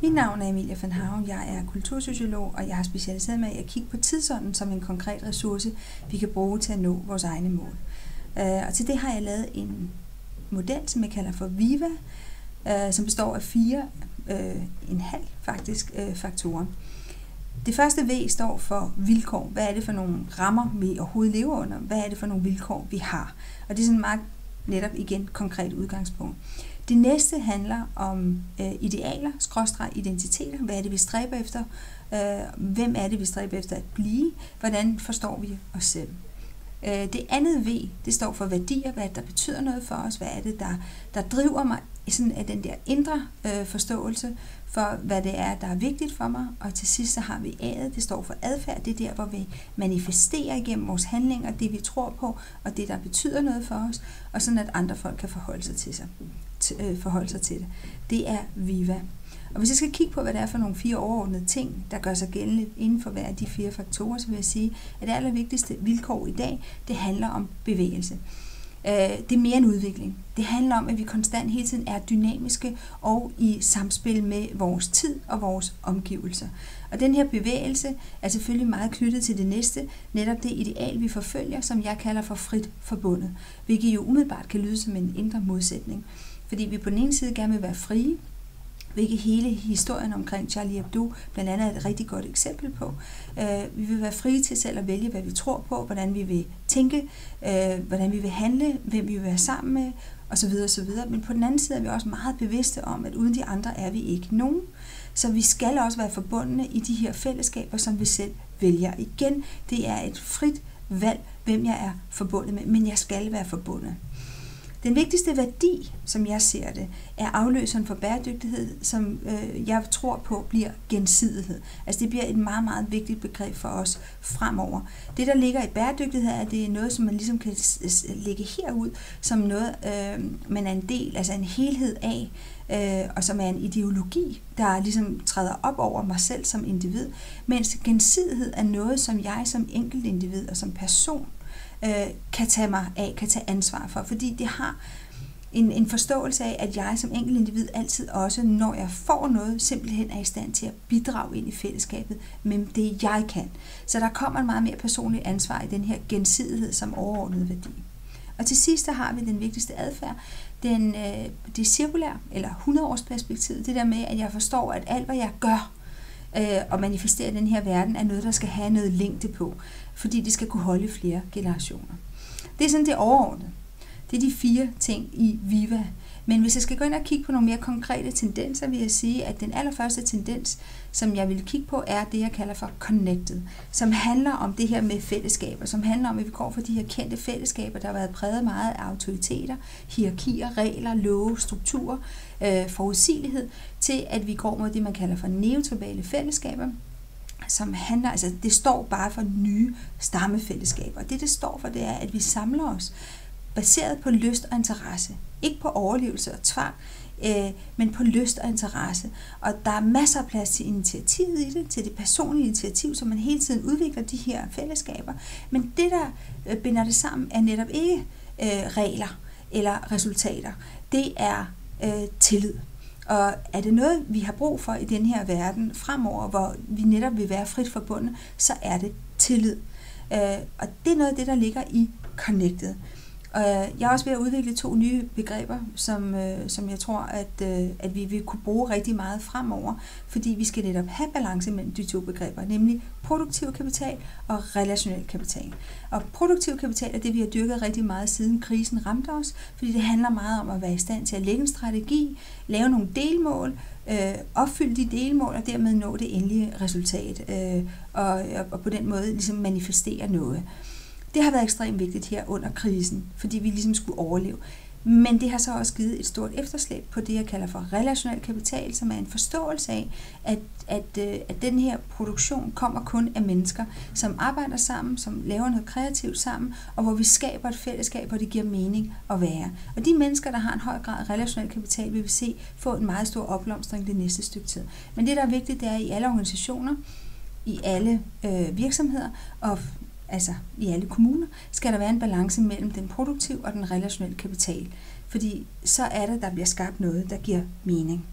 Mit navn er Emilie van Hagen, jeg er kultursociolog, og jeg har specialiseret mig i at kigge på tidsånden som en konkret ressource, vi kan bruge til at nå vores egne mål. Og til det har jeg lavet en model, som jeg kalder for VIVA, som består af 4,5 faktorer. Det første V står for vilkår. Hvad er det for nogle rammer, vi overhovedet lever under? Hvad er det for nogle vilkår, vi har? Og det er sådan meget netop igen konkret udgangspunkt. Det næste handler om idealer, /identiteter. Hvad er det, vi stræber efter? Hvem er det, vi stræber efter at blive? Hvordan forstår vi os selv? Det andet V, det står for værdier. Hvad er det, der betyder noget for os? Hvad er det, der driver mig sådan af den der indre forståelse for, hvad det er, der er vigtigt for mig? Og til sidst så har vi A'et, det står for adfærd. Det er der, hvor vi manifesterer igennem vores handlinger, det vi tror på, og det, der betyder noget for os, og sådan at andre folk kan forholde sig til det. Det er VIVA. Og hvis jeg skal kigge på, hvad det er for nogle 4 overordnede ting, der gør sig gældende inden for hver af de 4 faktorer, så vil jeg sige, at det allervigtigste vilkår i dag, det handler om bevægelse. Det er mere en udvikling. Det handler om, at vi konstant hele tiden er dynamiske og i samspil med vores tid og vores omgivelser. Og den her bevægelse er selvfølgelig meget knyttet til det næste, netop det ideal, vi forfølger, som jeg kalder for frit forbundet, hvilket jo umiddelbart kan lyde som en indre modsætning. Fordi vi på den ene side gerne vil være frie, hvilket hele historien omkring Charlie Hebdo blandt andet er et rigtig godt eksempel på. Vi vil være frie til selv at vælge, hvad vi tror på, hvordan vi vil tænke, hvordan vi vil handle, hvem vi vil være sammen med, osv. osv. Men på den anden side er vi også meget bevidste om, at uden de andre er vi ikke nogen. Så vi skal også være forbundne i de her fællesskaber, som vi selv vælger. Igen, det er et frit valg, hvem jeg er forbundet med, men jeg skal være forbundet. Den vigtigste værdi, som jeg ser det, er afløseren for bæredygtighed, som jeg tror på bliver gensidighed. Altså det bliver et meget, meget vigtigt begreb for os fremover. Det, der ligger i bæredygtighed, er, at det er noget, som man ligesom kan lægge herud, som noget, man er en del, altså en helhed af, og som er en ideologi, der ligesom træder op over mig selv som individ, mens gensidighed er noget, som jeg som enkelt individ og som person kan tage mig af, kan tage ansvar for, fordi det har en forståelse af, at jeg som enkelt individ altid også, når jeg får noget, simpelthen er i stand til at bidrage ind i fællesskabet med det, jeg kan. Så der kommer en meget mere personligt ansvar i den her gensidighed som overordnet værdi. Og til sidst, der har vi den vigtigste adfærd, det cirkulære, eller 100-årsperspektivet, det der med, at jeg forstår, at alt, hvad jeg gør, og manifestere den her verden, er noget, der skal have noget længde på, fordi det skal kunne holde flere generationer. Det er sådan det overordnede. Det er de 4 ting i VIVA. Men hvis jeg skal gå ind og kigge på nogle mere konkrete tendenser, vil jeg sige, at den allerførste tendens, som jeg vil kigge på, er det, jeg kalder for connected, som handler om det her med fællesskaber, som handler om, at vi går fra de her kendte fællesskaber, der har været præget meget af autoriteter, hierarkier, regler, love, strukturer, forudsigelighed, til at vi går mod det, man kalder for neotribale fællesskaber, som handler, altså det står bare for nye stammefællesskaber. Det står for, det er, at vi samler os baseret på lyst og interesse. Ikke på overlevelse og tvang, men på lyst og interesse. Og der er masser af plads til initiativet i det, til det personlige initiativ, så man hele tiden udvikler de her fællesskaber. Men det, der binder det sammen, er netop ikke regler eller resultater. Det er tillid. Og er det noget, vi har brug for i den her verden fremover, hvor vi netop vil være frit forbundet, så er det tillid. Og det er noget af det, der ligger i connected. Jeg er også ved at udvikle 2 nye begreber, som jeg tror, at vi vil kunne bruge rigtig meget fremover, fordi vi skal netop have balance mellem de 2 begreber, nemlig produktiv kapital og relationel kapital. Og produktiv kapital er det, vi har dyrket rigtig meget siden krisen ramte os, fordi det handler meget om at være i stand til at lægge en strategi, lave nogle delmål, opfylde de delmål og dermed nå det endelige resultat, og på den måde ligesom manifestere noget. Det har været ekstremt vigtigt her under krisen, fordi vi ligesom skulle overleve. Men det har så også givet et stort efterslæb på det, jeg kalder for relationel kapital, som er en forståelse af, at den her produktion kommer kun af mennesker, som arbejder sammen, som laver noget kreativt sammen, og hvor vi skaber et fællesskab, hvor det giver mening at være. Og de mennesker, der har en høj grad af relationel kapital, vil vi se få en meget stor opblomstring det næste stykke tid. Men det, der er vigtigt, det er i alle organisationer, i alle virksomheder og altså i alle kommuner, skal der være en balance mellem den produktive og den relationelle kapital. Fordi så er det, der bliver skabt noget, der giver mening.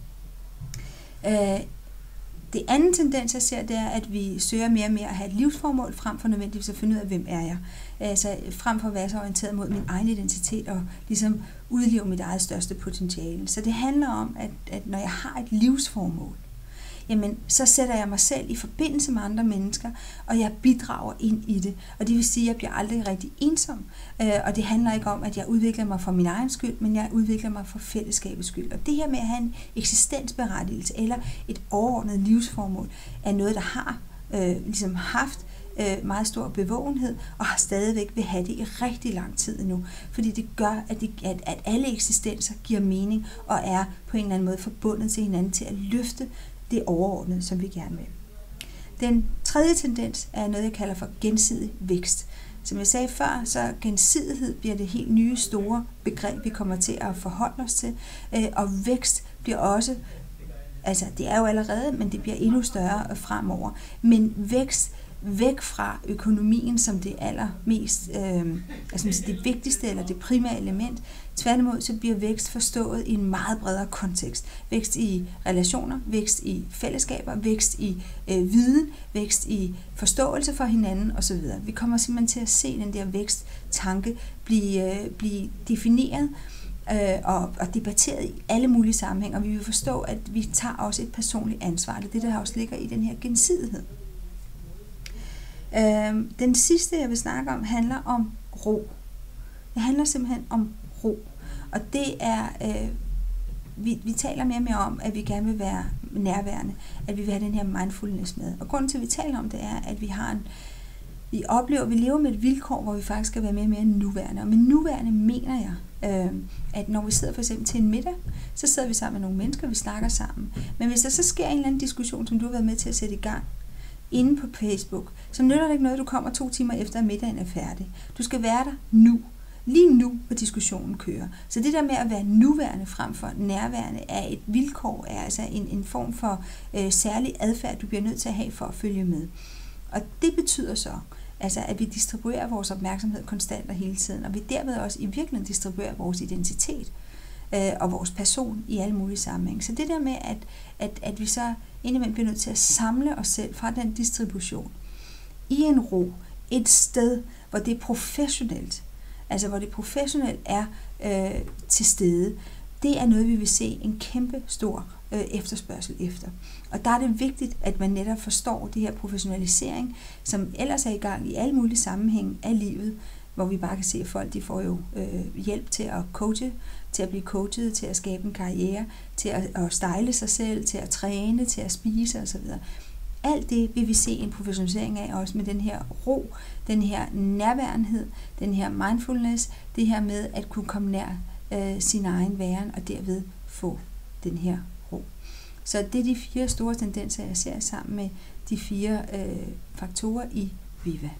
Det anden tendens, jeg ser, det er, at vi søger mere og mere at have et livsformål, frem for nødvendigvis at finde ud af, hvem er jeg. Altså frem for at være så orienteret mod min egen identitet og ligesom udleve mit eget største potentiale. Så det handler om, at når jeg har et livsformål, jamen så sætter jeg mig selv i forbindelse med andre mennesker, og jeg bidrager ind i det. Og det vil sige, at jeg bliver aldrig rigtig ensom. Og det handler ikke om, at jeg udvikler mig for min egen skyld, men jeg udvikler mig for fællesskabets skyld. Og det her med at have en eksistensberettigelse eller et overordnet livsformål, er noget, der har ligesom haft meget stor bevågenhed, og har stadigvæk vil have det i rigtig lang tid endnu. Fordi det gør, at alle eksistenser giver mening, og er på en eller anden måde forbundet til hinanden til at løfte det overordnede, som vi gerne vil. Den tredje tendens er noget, jeg kalder for gensidig vækst. Som jeg sagde før, så gensidighed bliver det helt nye store begreb, vi kommer til at forholde os til. Og vækst bliver også, altså det er jo allerede, men det bliver endnu større fremover. Men vækst væk fra økonomien som det allermest, altså det vigtigste eller det primære element. Tværtimod så bliver vækst forstået i en meget bredere kontekst. Vækst i relationer, vækst i fællesskaber, vækst i viden, vækst i forståelse for hinanden osv. Vi kommer simpelthen til at se den der væksttanke blive defineret og debatteret i alle mulige sammenhænge, og vi vil forstå, at vi tager også et personligt ansvar. Det er det, der også ligger i den her gensidighed. Den sidste, jeg vil snakke om, handler om ro. Det handler simpelthen om ro. Og det er, vi taler mere og mere om, at vi gerne vil være nærværende, at vi vil have den her mindfulness med. Og grunden til, at vi taler om det, er, at vi lever med et vilkår, hvor vi faktisk skal være mere og mere nuværende. Og med nuværende mener jeg, at når vi sidder for eksempel til en middag, så sidder vi sammen med nogle mennesker, vi snakker sammen. Men hvis der så sker en eller anden diskussion, som du har været med til at sætte i gang, inde på Facebook, så nytter det ikke noget, du kommer 2 timer efter, at middagen er færdig. Du skal være der nu. Lige nu, hvor diskussionen kører. Så det der med at være nuværende frem for nærværende er et vilkår, er altså en form for særlig adfærd, du bliver nødt til at have for at følge med. Og det betyder så, altså at vi distribuerer vores opmærksomhed konstant og hele tiden, og vi derved også i virkeligheden distribuerer vores identitet og vores person i alle mulige sammenhænge. Så det der med, at vi så indimellem bliver nødt til at samle os selv fra den distribution i en ro, et sted, hvor det er professionelt, altså hvor det professionelt er til stede, det er noget, vi vil se en kæmpe stor efterspørgsel efter. Og der er det vigtigt, at man netop forstår det her professionalisering, som ellers er i gang i alle mulige sammenhænge af livet, hvor vi bare kan se, at folk de får jo hjælp til at coache, til at blive coachet, til at skabe en karriere, til at style sig selv, til at træne, til at spise osv. Alt det vil vi se en professionalisering af, også med den her ro, den her nærværenhed, den her mindfulness, det her med at kunne komme nær sin egen væren, og derved få den her ro. Så det er de 4 store tendenser, jeg ser sammen med de 4 faktorer i VIVA.